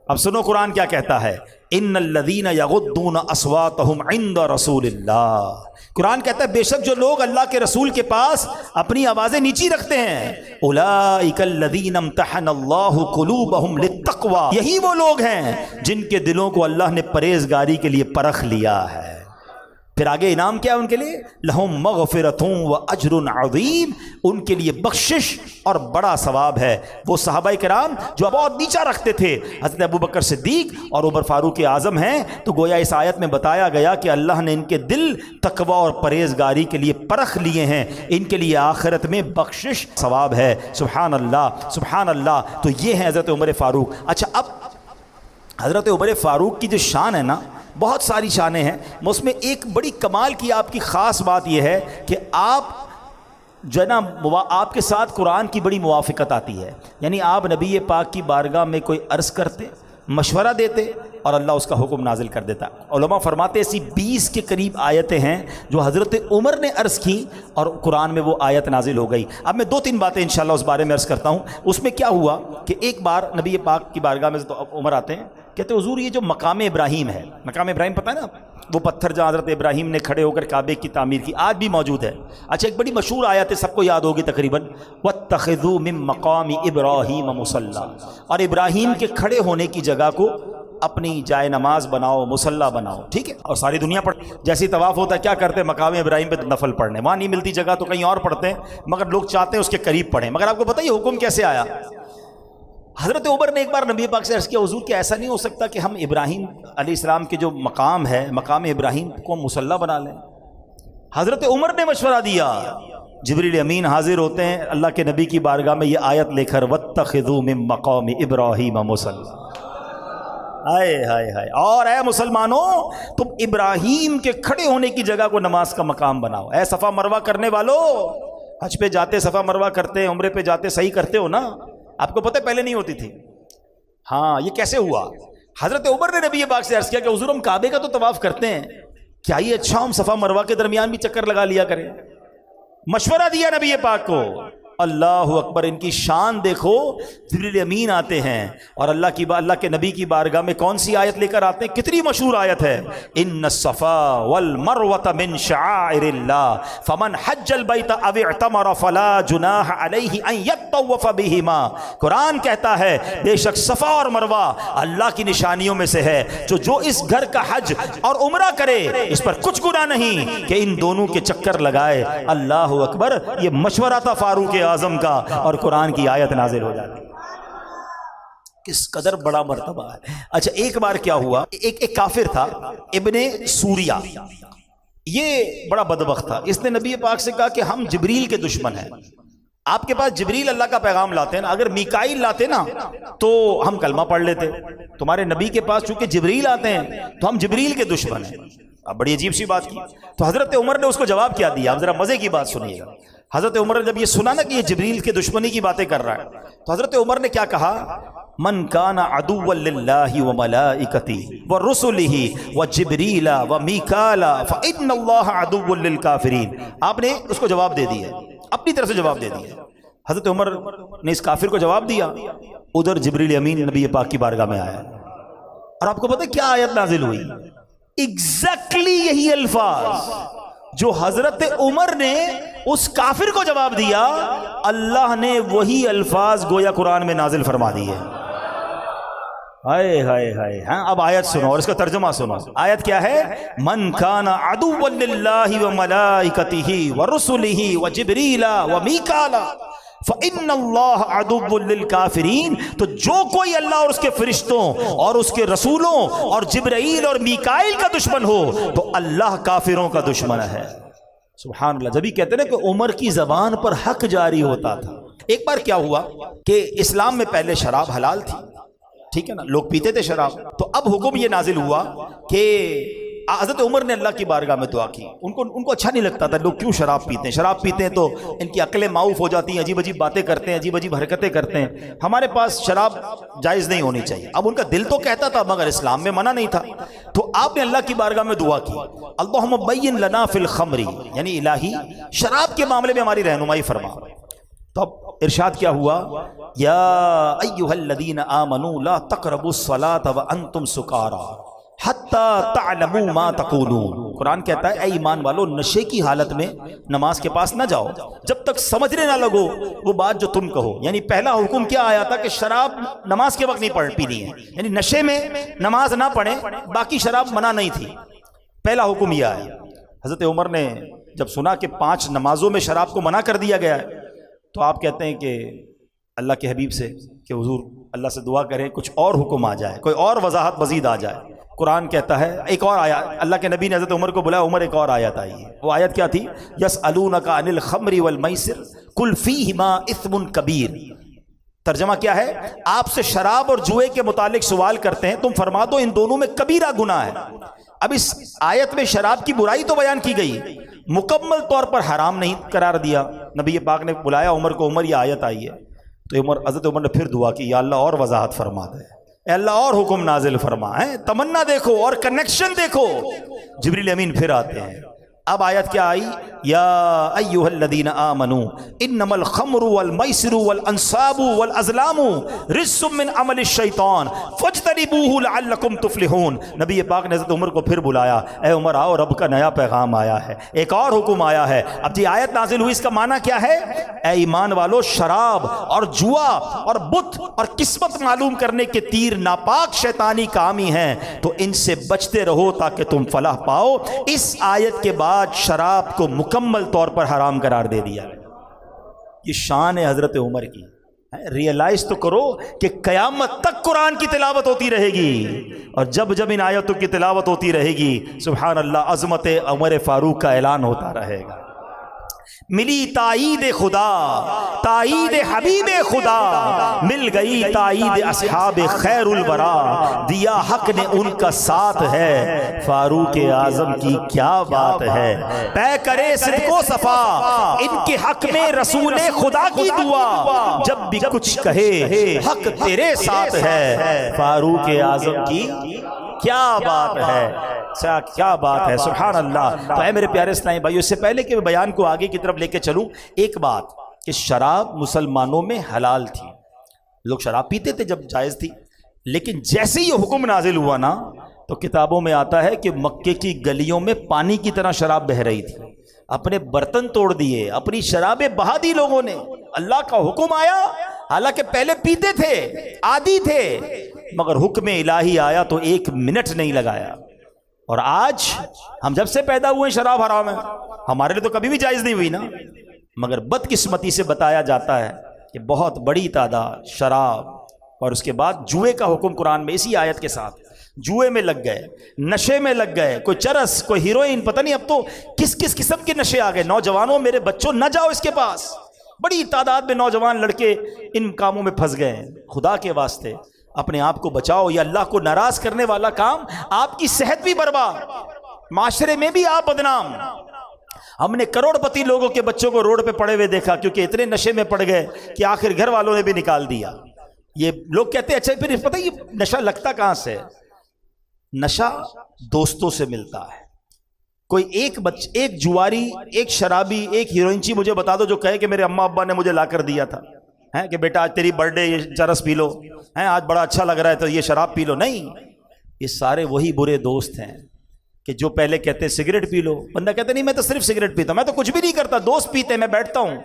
اب سنو قرآن کیا کہتا ہے, ان الذین یغضون اصواتهم عند رسول اللہ. قرآن کہتا ہے بے شک جو لوگ اللہ کے رسول کے پاس اپنی آوازیں نیچی رکھتے ہیں, اولئک الذین امتحن اللہ قلوبہم للتقوی, یہی وہ لوگ ہیں جن کے دلوں کو اللہ نے پرہیزگاری کے لیے پرکھ لیا ہے. پھر آگے انعام کیا ان کے لیے, لہم مغفرۃ و اجر عظیم, ان کے لیے بخشش اور بڑا ثواب ہے. وہ صحابہ کرام جو بہت نیچا رکھتے تھے, حضرت ابوبکر صدیق اور عمر فاروق اعظم ہیں, تو گویا اس آیت میں بتایا گیا کہ اللہ نے ان کے دل تقوی اور پرہیزگاری کے لیے پرکھ لیے ہیں, ان کے لیے آخرت میں بخشش ثواب ہے. سبحان اللہ, سبحان اللہ. تو یہ ہیں حضرت عمر فاروق. اچھا اب حضرت عمر فاروق کی جو شان ہے نا, بہت ساری شانیں ہیں, اس میں ایک بڑی کمال کی آپ کی خاص بات یہ ہے کہ آپ جو ہے نا, آپ کے ساتھ قرآن کی بڑی موافقت آتی ہے. یعنی آپ نبی پاک کی بارگاہ میں کوئی عرض کرتے, مشورہ دیتے, اور اللہ اس کا حکم نازل کر دیتا ہے۔ علماء فرماتے ایسی 20 کے قریب آیتیں ہیں جو حضرت عمر نے عرض کی اور قرآن میں وہ آیت نازل ہو گئی۔ اب میں 2-3 باتیں انشاءاللہ اس بارے میں عرض کرتا ہوں۔ اس میں کیا ہوا کہ ایک بار نبی پاک کی بارگاہ میں تو عمر آتے ہیں، کہتے حضور یہ جو مقام ابراہیم ہے، مقام ابراہیم پتہ ہے نا، وہ پتھر جہاں حضرت ابراہیم نے کھڑے ہو کر کعبے کی تعمیر کی، آج بھی موجود ہے۔ اچھا ایک بڑی مشہور آیت ہے، سب کو یاد ہوگی تقریباً، وَاتَّخِذُوا مِن مَقَامِ إِبْرَاهِيمَ مُصَلًّى، اور ابراہیم کے کھڑے ہونے کی جگہ کو اپنی جائے نماز بناؤ، مصلی بناؤ، ٹھیک ہے۔ اور ساری دنیا پڑھ، جیسے طواف ہوتا ہے کیا کرتے ہیں، مقام ابراہیم پہ نفل پڑھنے، وہاں نہیں ملتی جگہ تو کہیں اور پڑھتے ہیں، مگر لوگ چاہتے ہیں اس کے قریب پڑھیں۔ مگر آپ کو پتہ ہے یہ حکم کیسے آیا؟ حضرت عمر نے ایک بار نبی پاک سے عرض کیا، حضور کیا ایسا نہیں ہو سکتا کہ ہم ابراہیم علیہ السلام کے جو مقام ہے، مقام ابراہیم کو ہم مصلی بنا لیں؟ حضرت عمر نے مشورہ دیا، جبریل امین حاضر ہوتے ہیں اللہ کے نبی کی بارگاہ میں یہ آیت لے کر، وَاتَّخِذُوا مِن مَقَامِ إِبْرَاهِيمَ مُصَلًّى۔ ہائے ہائے ہائے، اور اے مسلمانوں تم ابراہیم کے کھڑے ہونے کی جگہ کو نماز کا مقام بناؤ۔ اے صفا مروہ کرنے والو، حج پہ جاتے صفا مروہ کرتے، عمرے پہ جاتے صحیح کرتے ہو نا؟ آپ کو پتہ پہلے نہیں ہوتی تھی؟ ہاں، یہ کیسے ہوا؟ حضرت عمر نے نبی پاک سے عرض کیا کہ حضور ہم کعبے کا تو طواف کرتے ہیں، کیا یہ اچھا ہم صفا مروہ کے درمیان بھی چکر لگا لیا کریں؟ مشورہ دیا نبی پاک کو۔ اللہ اکبر، ان کی شان دیکھو، جبریل امین آتے ہیں اور اللہ کے نبی کی بارگاہ میں کون سی آیت لے کر آتے ہیں؟ کتنی مشہور آیت ہے، ان الصفا والمروۃ من شعائر اللہ فمن حج البیت او اعتمر فلا جناح علیہ ان یطوف بہما۔ قرآن کہتا ہے بے شک صفا اور مروہ اللہ کی نشانیوں میں سے ہے، جو اس گھر کا حج اور عمرہ کرے اس پر کچھ گناہ نہیں کہ ان دونوں کے چکر لگائے۔ اللہ اکبر، یہ مشورہ تھا فاروق اعظم کا اور قرآن کی آیت نازل ہو جاتی۔ کس قدر بڑا مرتبہ ہے۔ اچھا ایک بار کیا ہوا، ایک کافر تھا ابن سوریہ، یہ بڑا بدبخت تھا، اس نے نبی پاک سے کہا کہ ہم جبریل کے دشمن ہیں، آپ کے پاس جبریل اللہ کا پیغام لاتے ہیں نا، اگر میکائیل لاتے نا تو ہم کلمہ پڑھ لیتے، تمہارے نبی کے پاس چونکہ جبریل آتے ہیں تو ہم جبریل کے دشمن ہیں۔ اب بڑی عجیب سی بات کی، تو حضرت عمر نے اس کو جواب کیا دیا، اب ذرا مزے کی بات سنیے گا۔ حضرت عمر نے جب یہ سنا نا کہ یہ جبریل کے دشمنی کی باتیں کر رہا ہے، تو حضرت عمر نے کیا کہا، من کان عدوا للہ وملائکتہ ورسلہ وجبریل ومیکال فإن اللہ عدو للکافرین۔ آپ نے اس کو جواب دے دیا، اپنی طرف سے جواب دے دیا۔ حضرت عمر نے اس کافر کو جواب دیا، ادھر جبریل امین نبی پاک کی بارگاہ میں آیا، اور آپ کو پتہ کیا آیت نازل ہوئی؟ ایگزیکٹلی یہی الفاظ جو حضرت عمر نے اس کافر کو جواب دیا، اللہ نے وہی الفاظ گویا قرآن میں نازل فرما دیے۔ ہائے ہائے ہائے، ہاں اب آیت سنو اور اس کا ترجمہ سنو۔ آیت کیا ہے؟ من کان عدوا للہ وملائکتہ ورسلہ وجبریل ومیکال فإن اللہ عدو للکافرین۔ تو جو کوئی اللہ اور اس کے فرشتوں اور اس کے رسولوں اور جبرائیل اور میکائیل کا دشمن ہو تو اللہ کافروں کا دشمن ہے۔ سبحان اللہ، جبھی کہتے ہیں کہ عمر کی زبان پر حق جاری ہوتا تھا۔ ایک بار کیا ہوا کہ اسلام میں پہلے شراب حلال تھی، ٹھیک ہے نا، لوگ پیتے تھے شراب، تو اب حکم یہ نازل ہوا کہ حضرت عمر نے اللہ کی بارگاہ میں دعا کی، ان کو اچھا نہیں لگتا تھا لوگ کیوں شراب پیتے ہیں، شراب پیتے ہیں تو ان کی عقلیں معاف ہو جاتی ہیں، عجیب عجیب باتیں کرتے ہیں، عجیب عجیب حرکتیں کرتے ہیں، ہمارے پاس شراب جائز نہیں ہونی چاہیے۔ اب ان کا دل تو کہتا تھا مگر اسلام میں منع نہیں تھا، تو آپ نے اللہ کی بارگاہ میں دعا کی، اللہم بین لنا فی الخمر، یعنی الہی شراب کے معاملے میں ہماری رہنمائی فرما۔ تو اب ارشاد کیا ہوا، یا ایھا الذین آمنوا لا تقربوا الصلاۃ وانتم سکارا حتی تعلموا ما تقولون۔ قرآن کہتا ہے اے ایمان والو، نشے کی حالت میں نماز کے پاس نہ جاؤ جب تک سمجھنے نہ لگو وہ بات جو تم کہو۔ یعنی پہلا حکم کیا آیا تھا کہ شراب نماز کے وقت نہیں پینی ہے، یعنی نشے میں نماز نہ پڑھیں، باقی شراب منع نہیں تھی، پہلا حکم یہ آیا۔ حضرت عمر نے جب سنا کہ 5 نمازوں میں شراب کو منع کر دیا گیا ہے تو آپ کہتے ہیں کہ اللہ کے حبیب سے کہ حضور اللہ سے دعا کریں کچھ اور حکم آ جائے، کوئی اور وضاحت مزید آ جائے۔ قرآن کہتا ہے ایک اور آیت، اللہ کے نبی نے حضرت عمر کو بلایا، عمر ایک اور آیت آئی ہے، وہ آیت کیا تھی؟ یسألونک عن الخمر والمیسر قل فیہما اثم کبیر۔ ترجمہ کیا ہے؟ آپ سے شراب اور جوئے کے متعلق سوال کرتے ہیں، تم فرما دو ان دونوں میں کبیرہ گناہ ہے۔ اب اس آیت میں شراب کی برائی تو بیان کی گئی، مکمل طور پر حرام نہیں قرار دیا۔ نبی پاک نے بلایا عمر کو، عمر یہ آیت آئی ہے، تو حضرت عمر نے پھر دعا کی، یا اللہ اور وضاحت فرما دے۔ اے اللہ اور حکم نازل فرما ہے، تمنا دیکھو اور کنیکشن دیکھو۔ جبریل امین پھر آتے ہیں۔ اب آیت کیا آئی؟ یا ایھا الذین آمنوا انما الخمر والمیسر والانصاب والازلام رجس من عمل الشیطان فاجتنبوہ لعلکم تفلحون۔ نبی پاک نے حضرت عمر کو پھر بلایا، اے عمر آؤ، رب کا نیا پیغام آیا ہے، ایک اور حکم آیا ہے۔ اب جی آیت نازل ہوئی، اس کا معنی کیا ہے؟ اے ایمان والو، شراب اور جوا اور بت اور قسمت معلوم کرنے کے تیر ناپاک شیطانی کام ہی ہیں، تو ان سے بچتے رہو تاکہ تم فلاح پاؤ۔ اس آیت کے بعد شراب کو مکمل طور پر حرام قرار دے دیا۔ یہ شان ہے حضرت عمر کی۔ ریئلائز تو کرو کہ قیامت تک قرآن کی تلاوت ہوتی رہے گی، اور جب جب ان آیتوں کی تلاوت ہوتی رہے گی، سبحان اللہ، عظمت عمر فاروق کا اعلان ہوتا رہے گا۔ ملی تائید خدا، تائید حبیب خدا، مل گئی تائید اصحاب خیر الورا، دیا حق نے ان کا ساتھ ہے، فاروق اعظم کی کیا بات ہے، پے کرے صدق و صفا ان کے حق میں رسول خدا کی دعا، جب بھی کچھ کہے حق تیرے ساتھ ہے، فاروق اعظم کی کیا بات ہے، کیا بات ہے، سبحان اللہ۔ تو اے میرے پیارے اسلامی بھائیو، اس سے پہلے کہ میں بیان کو آگے کی طرف لے کے چلوں، ایک بات کہ شراب مسلمانوں میں حلال تھی، لوگ شراب پیتے تھے جب جائز تھی، لیکن جیسے ہی یہ حکم نازل ہوا نا، تو کتابوں میں آتا ہے کہ مکے کی گلیوں میں پانی کی طرح شراب بہہ رہی تھی، اپنے برتن توڑ دیے، اپنی شرابیں بہا دی لوگوں نے۔ اللہ کا حکم آیا، حالانکہ پہلے پیتے تھے، عادی تھے، مگر حکم الہی آیا تو ایک منٹ نہیں لگایا۔ اور آج ہم جب سے پیدا ہوئے شراب حرام ہے، ہمارے لیے تو کبھی بھی جائز نہیں ہوئی نا، مگر بدقسمتی سے بتایا جاتا ہے کہ بہت بڑی تعداد شراب، اور اس کے بعد جوئے کا حکم قرآن میں اسی آیت کے ساتھ، جوئے میں لگ گئے، نشے میں لگ گئے، کوئی چرس، کوئی ہیروئن، پتہ نہیں اب تو کس کس قسم کے نشے آ گئے۔ نوجوانوں، میرے بچوں، نہ جاؤ اس کے پاس، بڑی تعداد میں نوجوان لڑکے ان کاموں میں پھنس گئے ہیں۔ خدا کے واسطے اپنے آپ کو بچاؤ، یہ اللہ کو ناراض کرنے والا کام، آپ کی صحت بھی برباد، معاشرے میں بھی آپ بدنام۔ ہم نے کروڑ پتی لوگوں کے بچوں کو روڈ پہ پڑے ہوئے دیکھا، کیونکہ اتنے نشے میں پڑ گئے کہ آخر گھر والوں نے بھی نکال دیا۔ یہ لوگ کہتے ہیں اچھا پھر پتہ یہ نشہ لگتا کہاں سے؟ نشہ دوستوں سے ملتا ہے۔ کوئی ایک جواری، ایک شرابی، ایک ہیروئنچی مجھے بتا دو جو کہے کہ میرے اماں ابا نے مجھے لا کر دیا تھا، ہیں کہ بیٹا آج تیری برتھ ڈے، یہ چرس پی لو، ہیں آج بڑا اچھا لگ رہا ہے تو یہ شراب پی لو۔ نہیں، یہ سارے وہی برے دوست ہیں کہ جو پہلے کہتے ہیں سگریٹ پی لو، بندہ کہتا نہیں میں تو صرف سگریٹ پیتا ہوں، میں تو کچھ بھی نہیں کرتا، دوست پیتے ہیں میں بیٹھتا ہوں۔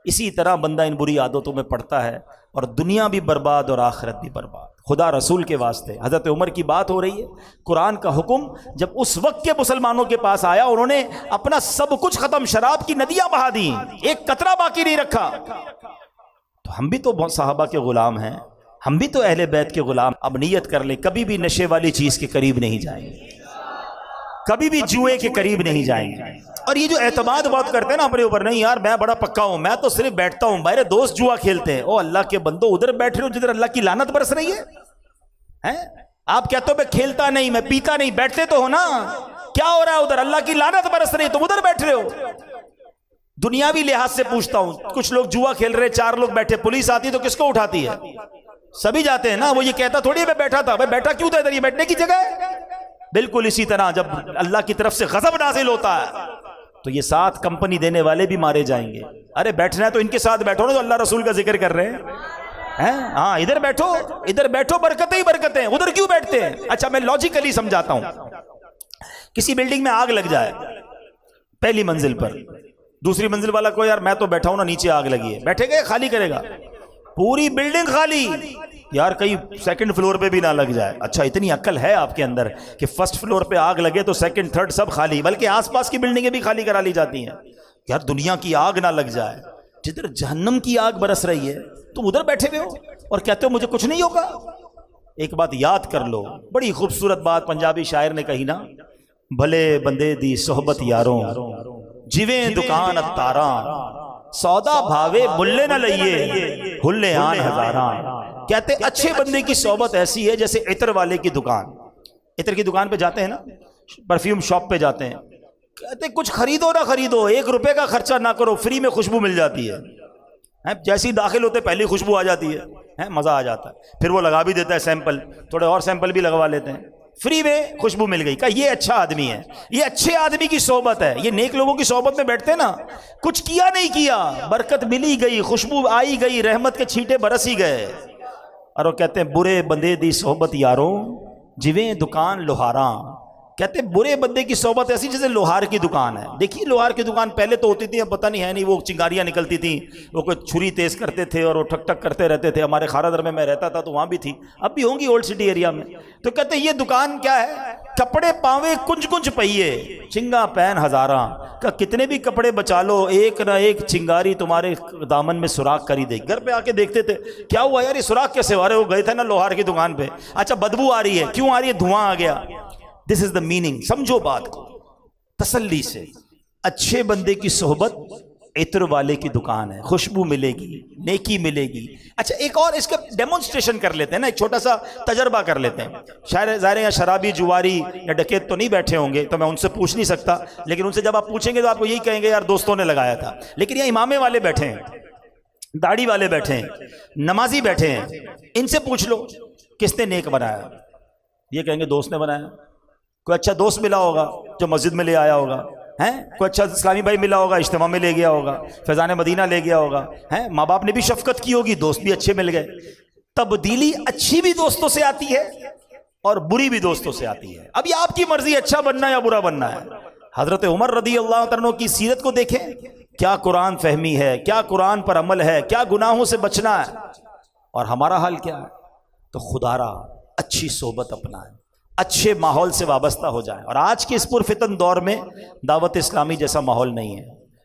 اسی طرح بندہ ان بری عادتوں میں پڑتا ہے، اور دنیا بھی برباد اور آخرت بھی برباد۔ خدا رسول کے واسطے حضرت عمر کی بات ہو رہی ہے، قرآن کا حکم جب اس وقت کے مسلمانوں کے پاس آیا، انہوں نے اپنا سب کچھ ختم، شراب کی ندیاں بہا دیں، ایک قطرہ باقی نہیں رکھا۔ تو ہم بھی تو صحابہ کے غلام ہیں، ہم بھی تو اہل بیت کے غلام۔ اب نیت کر لیں کبھی بھی نشے والی چیز کے قریب نہیں جائیں گے، کبھی بھی جوئے کے قریب نہیں جائیں گے۔ اور یہ جو اعتماد بات کرتے ہیں نا اپنے اوپر، نہیں یار میں بڑا پکا ہوں، میں تو صرف بیٹھتا ہوں، میرے دوست جوا کھیلتے ہیں۔ او اللہ کے بندو، ادھر بیٹھ رہے ہو جدھر اللہ کی لعنت برس رہی ہے۔ آپ کہتے ہو میں کھیلتا نہیں، میں پیتا نہیں، بیٹھتے تو ہو نا، کیا ہو رہا ہے ادھر؟ اللہ کی لعنت برس رہی ہے، تم ادھر بیٹھ رہے ہو۔ دنیاوی لحاظ سے پوچھتا ہوں، کچھ لوگ جوا کھیل رہے، 4 لوگ بیٹھے، پولیس آتی ہے تو کس کو اٹھاتی ہے؟ سبھی جاتے ہیں نا۔ وہ یہ کہتا تھوڑی میں بیٹھا تھا، بھائی بیٹھا کیوں تھا ادھر؟ یہ بیٹھنے کی جگہ ہے۔ بالکل اسی طرح جب اللہ کی طرف سے غضب نازل ہوتا ہے تو یہ ساتھ کمپنی دینے والے بھی مارے جائیں گے۔ ارے بیٹھنا ہے تو ان کے ساتھ بیٹھو نا، تو اللہ رسول کا ذکر کر رہے ہیں۔ ہاں ادھر بیٹھو، برکتیں ہی برکتیں، ادھر کیوں بیٹھتے ہیں؟ اچھا میں لاجیکلی سمجھاتا ہوں، کسی بلڈنگ میں آگ لگ جائے پہلی منزل پر، دوسری منزل والا کو یار میں تو بیٹھا ہوں نا، نیچے آگ لگی ہے، بیٹھے گا خالی کرے گا؟ پوری بلڈنگ خالی، یار کہیں سیکنڈ فلور پہ بھی نہ لگ جائے۔ اچھا اتنی عقل ہے آپ کے اندر کہ فرسٹ فلور پہ آگ لگے تو سیکنڈ تھرڈ سب خالی، بلکہ آس پاس کی بلڈنگیں بھی خالی کرا لی جاتی ہیں، یار دنیا کی آگ نہ لگ جائے۔ جدھر جہنم کی آگ برس رہی ہے تم ادھر بیٹھے ہوئے ہو اور کہتے ہو مجھے کچھ نہیں ہوگا۔ ایک بات یاد کر لو، بڑی خوبصورت بات پنجابی شاعر نے کہی نا، بھلے بندے دی صحبت یاروں، جویں دکان اتاراں، سودا بھاوے ملے نہ لئیے، ہلے آن ہزاراں۔ کہتے اچھے بندے کی صحبت ایسی ہے جیسے عطر والے کی دکان۔ عطر کی دکان پہ جاتے ہیں نا، پرفیوم شاپ پہ جاتے ہیں، کہتے کچھ خریدو نہ خریدو، 1 روپے کا خرچہ نہ کرو، فری میں خوشبو مل جاتی ہے۔ جیسے ہی داخل ہوتے پہلی خوشبو آ جاتی ہے، مزہ آ جاتا ہے، پھر وہ لگا بھی دیتا ہے سیمپل، تھوڑے اور سیمپل بھی لگوا لیتے ہیں، فری میں خوشبو مل گئی، کہا یہ اچھا آدمی ہے، یہ اچھے آدمی کی صحبت ہے، یہ نیک لوگوں کی صحبت میں بیٹھتے نا، کچھ کیا نہیں کیا، برکت ملی گئی، خوشبو آئی گئی، رحمت کے چھینٹے برس ہی گئے۔ اور وہ کہتے ہیں برے بندے دی صحبت یاروں جویں دکان لوہاراں، کہتے ہیں برے بندے کی صحبت ایسی جیسے لوہار کی دکان ہے۔ دیکھیے لوہار کی دکان پہلے تو ہوتی تھی، اب پتہ نہیں ہے نہیں، وہ چنگاریاں نکلتی تھیں، وہ کوئی چھری تیز کرتے تھے اور وہ ٹھک ٹھک کرتے رہتے تھے، ہمارے خارا در میں رہتا تھا تو وہاں بھی تھی، اب بھی ہوں گی اولڈ سٹی ایریا میں۔ تو کہتے ہیں یہ دکان کیا ہے، کپڑے پاوے کنج کنج پہیے چنگا پہن ہزاراں، کہ کتنے بھی کپڑے بچا لو ایک نہ ایک چنگاری تمہارے دامن میں سوراخ کر ہی دے گی۔ گھر پہ آ کے دیکھتے تھے کیا ہوا یار یہ سوراخ کیسے ہوا رہے، وہ گئے تھے نا لوہار کی دکان پہ، اچھا بدبو آ رہی ہے، کیوں آ رہی ہے، دھواں آ گیا۔ دس از دا میننگ، سمجھو بات کو تسلی سے۔ اچھے بندے کی صحبت عطر والے کی دکان ہے، خوشبو ملے گی، نیکی ملے گی۔ اچھا ایک اور اس کا ڈیمونسٹریشن کر لیتے ہیں نا، ایک چھوٹا سا تجربہ کر لیتے ہیں۔ شاید ظاہر ہے شرابی جواری یا ڈکیت تو نہیں بیٹھے ہوں گے تو میں ان سے پوچھ نہیں سکتا، لیکن ان سے جب آپ پوچھیں گے تو آپ کو یہی کہیں گے یار دوستوں نے لگایا تھا۔ لیکن یہ امامے والے بیٹھے ہیں، داڑھی والے بیٹھے ہیں، نمازی بیٹھے ہیں، ان سے پوچھ لو کس نے نیک بنایا، یہ کہیں گے دوست نے بنایا۔ کوئی اچھا دوست ملا ہوگا جو مسجد میں لے آیا ہوگا، کوئی اچھا اسلامی بھائی ملا ہوگا اجتماع میں لے گیا ہوگا، فیضان مدینہ لے گیا ہوگا، ماں باپ نے بھی شفقت کی ہوگی، دوست بھی اچھے مل گئے۔ تبدیلی اچھی بھی دوستوں سے آتی ہے اور بری بھی دوستوں سے آتی ہے۔ اب یہ آپ کی مرضی اچھا بننا یا برا بننا ہے۔ حضرت عمر رضی اللہ عنہ کی سیرت کو دیکھیں، کیا قرآن فہمی ہے، کیا قرآن پر عمل ہے، کیا گناہوں سے بچنا ہے، اور ہمارا حال کیا ہے؟ تو خدا را اچھی صحبت اپنائیں، اچھے ماحول سے وابستہ ہو جائیں۔ اور آج کے اس پرفتن دور میں دعوت اسلامی جیسا ماحول نہیں ہے،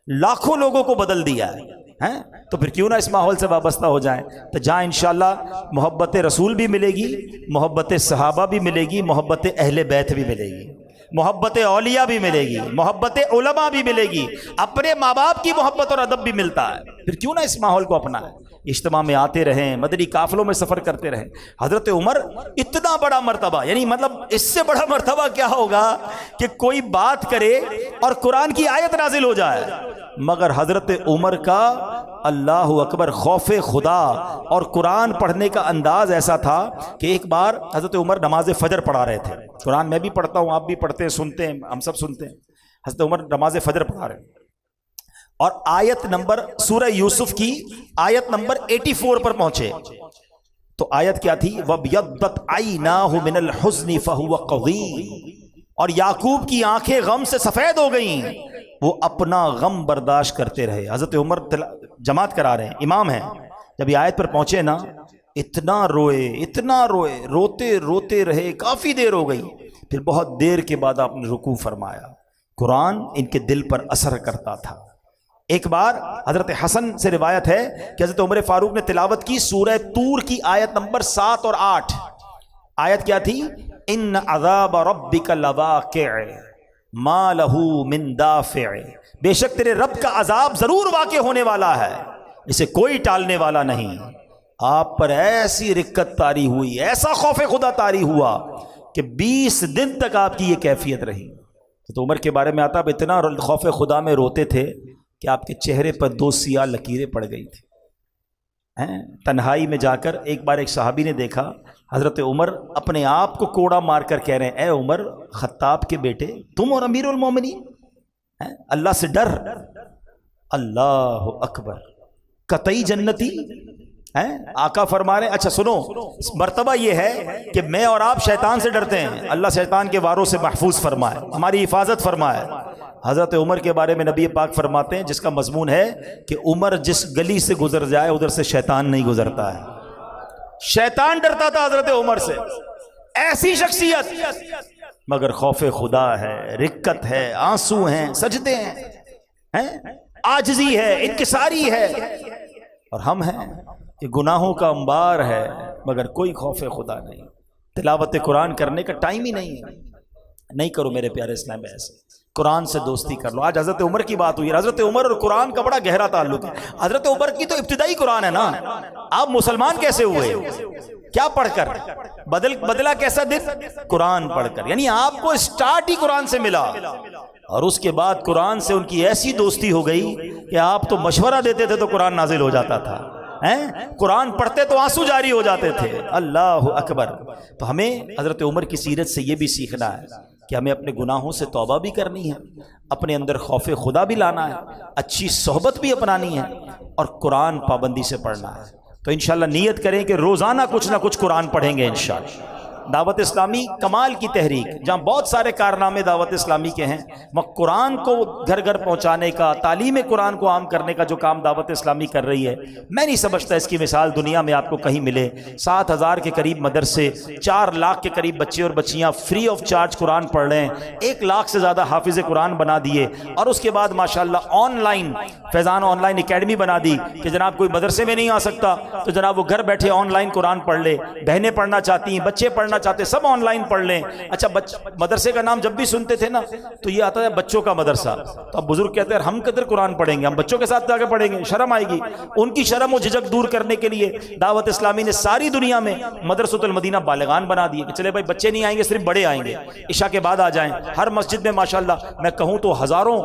لاکھوں لوگوں کو بدل دیا ہے، تو پھر کیوں نہ اس ماحول سے وابستہ ہو جائیں، تو جہاں انشاءاللہ محبت رسول بھی ملے گی، محبت صحابہ بھی ملے گی، محبت اہل بیت بھی ملے گی، محبت اولیاء بھی ملے گی، محبت علماء بھی ملے گی، اپنے ماں باپ کی محبت اور ادب بھی ملتا ہے۔ پھر کیوں نہ اس ماحول کو اپنائیں، اجتماع میں آتے رہیں، مدنی قافلوں میں سفر کرتے رہیں۔ حضرت عمر اتنا بڑا مرتبہ، یعنی مطلب اس سے بڑا مرتبہ کیا ہوگا کہ کوئی بات کرے اور قرآن کی آیت نازل ہو جائے، مگر حضرت عمر کا اللہ اکبر خوف خدا اور قرآن پڑھنے کا انداز ایسا تھا کہ ایک بار حضرت عمر نماز فجر پڑھا رہے تھے، قرآن میں بھی پڑھتا ہوں، آپ بھی پڑھتے ہیں، سنتے ہیں، ہم سب سنتے ہیں۔ حضرت عمر نماز فجر پڑھا رہے ہیں اور آیت نمبر سورہ یوسف کی آیت نمبر 84 پر پہنچے، تو آیت کیا تھی؟ وَبْيَضَّتْ عَيْنَاهُ مِنَ الْحُزْنِ فَهُوَ قَضِيمٌ، اور یعقوب کی آنکھیں غم سے سفید ہو گئیں، وہ اپنا غم برداشت کرتے رہے۔ حضرت عمر جماعت کرا رہے ہیں، امام ہیں، جب یہ آیت پر پہنچے نا اتنا روئے، اتنا روئے، روتے روتے رہے، کافی دیر ہو گئی، پھر بہت دیر کے بعد آپ نے رکوع فرمایا۔ قرآن ان کے دل پر اثر کرتا تھا۔ ایک بار حضرت حسن سے روایت ہے کہ حضرت عمر فاروق نے تلاوت کی سورہ طور کی آیت نمبر 7 اور 8۔ آیت کیا تھی؟ ان عذاب ربک لواقع ما لہ من دافع، بے شک تیرے رب کا عذاب ضرور واقع ہونے والا ہے، اسے کوئی ٹالنے والا نہیں۔ آپ پر ایسی رکت طاری ہوئی، ایسا خوف خدا طاری ہوا کہ 20 دن تک آپ کی یہ کیفیت رہی۔ تو عمر کے بارے میں آتا اب اتنا خوف خدا میں روتے تھے کہ آپ کے چہرے پر 2 سیاہ لکیریں پڑ گئی تھی۔ تنہائی میں جا کر ایک بار ایک صحابی نے دیکھا حضرت عمر اپنے آپ کو کوڑا مار کر کہہ رہے ہیں، اے عمر خطاب کے بیٹے، تم اور امیر المومنین، اللہ سے ڈر۔ اللہ اکبر، قطعی جنتی آقا فرما رہے ہیں۔ اچھا سنو، مرتبہ یہ ہے کہ میں اور آپ شیطان سے ڈرتے ہیں، اللہ شیطان کے واروں سے محفوظ فرمائے، ہماری حفاظت فرمائے۔ حضرت عمر کے بارے میں نبی پاک فرماتے ہیں، جس کا مضمون ہے کہ عمر جس گلی سے گزر جائے ادھر سے شیطان نہیں گزرتا ہے۔ شیطان ڈرتا تھا حضرت عمر سے، ایسی شخصیت، مگر خوف خدا ہے، رکت ہے، آنسو ہیں، سجدے ہیں، عاجزی ہے، انکساری ہے، اور ہم ہیں کہ گناہوں کا انبار ہے مگر کوئی خوف خدا نہیں، تلاوت قرآن کرنے کا ٹائم ہی نہیں ہے۔ نہیں کرو میرے پیارے اسلام میں ایسے، قرآن سے دوستی کر لو۔ آج حضرت عمر کی بات ہوئی، حضرت عمر اور قرآن کا بڑا گہرا تعلق ہے۔ حضرت عمر کی تو ابتدائی قرآن ہے نا، آپ مسلمان کیسے ہوئے؟ کیا پڑھ کر؟ بدلا کیسا دن؟ قرآن پڑھ کر، یعنی آپ کو اسٹارٹ ہی قرآن سے ملا۔ اور اس کے بعد قرآن سے ان کی ایسی دوستی ہو گئی کہ آپ تو مشورہ دیتے تھے تو قرآن نازل ہو جاتا تھا، قرآن پڑھتے تو آنسو جاری ہو جاتے تھے۔ اللہ اکبر۔ تو ہمیں حضرت عمر کی سیرت سے یہ بھی سیکھنا ہے کہ ہمیں اپنے گناہوں سے توبہ بھی کرنی ہے، اپنے اندر خوف خدا بھی لانا ہے، اچھی صحبت بھی اپنانی ہے، اور قرآن پابندی سے پڑھنا ہے۔ تو انشاءاللہ نیت کریں کہ روزانہ کچھ نہ کچھ قرآن پڑھیں گے انشاءاللہ۔ دعوت اسلامی کمال کی تحریک، جہاں بہت سارے کارنامے دعوت اسلامی کے ہیں، وہاں قرآن کو گھر گھر پہنچانے کا، تعلیم قرآن کو عام کرنے کا جو کام دعوت اسلامی کر رہی ہے، میں نہیں سمجھتا اس کی مثال دنیا میں آپ کو کہیں ملے۔ 7,000 کے قریب مدرسے، 4 لاکھ کے قریب بچے اور بچیاں فری آف چارج قرآن پڑھ رہے ہیں، 1 لاکھ سے زیادہ حافظ قرآن بنا دیے، اور اس کے بعد ماشاءاللہ on line Faizan on line academy بنا دی کہ جناب کوئی مدرسے میں نہیں آ سکتا تو جناب وہ گھر بیٹھے آن لائن قرآن پڑھ لے، بہنیں پڑھنا چاہتی ہیں، بچے پڑھنا چاہتے، سب آن لائن پڑھ لیں۔ اچھا مدرسے کا نام جب بھی سنتے تھے نا تو یہ آتا ہے بچوں کا مدرسہ، تو اب بزرگ کہتے ہیں ہم کدھر قرآن پڑھیں گے، ہم بچوں کے ساتھ جا کے پڑھیں گے، شرم آئے گی۔ ان کی شرم و جھجک دور کرنے کے لیے دعوت اسلامی نے ساری دنیا میں مدرسۃ المدینہ بالغان بنا دیے کہ چلے بھائی بچے نہیں آئیں گے، صرف بڑے آئیں گے، عشاء کے بعد آ جائیں۔ ہر مسجد میں ماشاءاللہ میں کہوں تو ہزاروں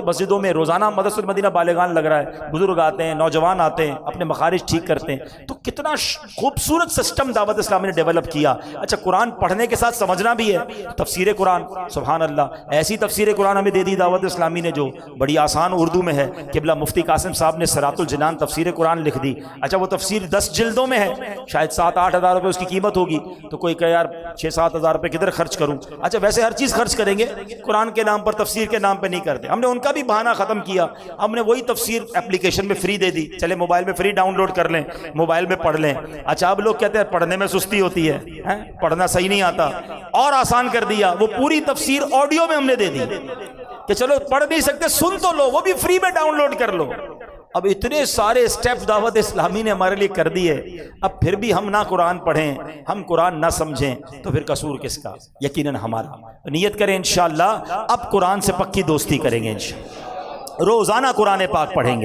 مسجدوں میں روزانہ مدرسۃ المدینہ بالغان لگ رہا ہے، بزرگ آتے ہیں، نوجوان آتے ہیں، اپنے مخارج ٹھیک کرتے ہیں۔ تو کتنا خوبصورت سسٹم دعوت اسلامی نے ڈیولپ کیا۔ اچھا قرآن پڑھنے کے ساتھ سمجھنا بھی ہے، تفسیر قرآن، سبحان اللہ، ایسی تفسیر قرآن ہمیں دے دی دعوت اسلامی نے جو بڑی آسان اردو میں ہے۔ قبلہ مفتی قاسم صاحب نے صراط الجنان تفسیر قرآن لکھ دی۔ اچھا وہ تفسیر 10 جلدوں میں ہے، شاید 7-8 ہزار روپے اس کی قیمت ہوگی، تو کوئی کہے یار 6-7 ہزار روپے کدھر خرچ کروں۔ اچھا ویسے ہر چیز خرچ کریں گے، قرآن کے نام پر تفسیر کے نام پہ نہیں کرتے۔ ہم نے ان کا بھی بہانہ ختم کیا، ہم نے وہی تفسیر اپلیکیشن میں فری دے دی، چلے موبائل میں فری ڈاؤن لوڈ کر لیں، موبائل میں پڑھ لیں۔ اچھا اب لوگ کہتے ہیں پڑھنے میں سستی ہوتی ہے، پڑھنا صحیح نہیں آتا، اور آسان کر دیا، وہ پوری تفسیر آڈیو میں ہم نے دے دی کہ چلو پڑھ نہیں سکتے سن تو لو، وہ بھی فری میں ڈاؤن لوڈ کر لو۔ اب اتنے سارے سٹیپ دعوت اسلامی نے ہمارے لیے کر دیے، اب پھر بھی ہم نہ قرآن پڑھیں، ہم قرآن نہ سمجھیں تو پھر قصور کس کا؟ یقیناً ہمارا۔ نیت کریں انشاءاللہ اب قرآن سے پکی دوستی کریں گے، انشاءاللہ روزانہ قرآن پاک پڑھیں گے۔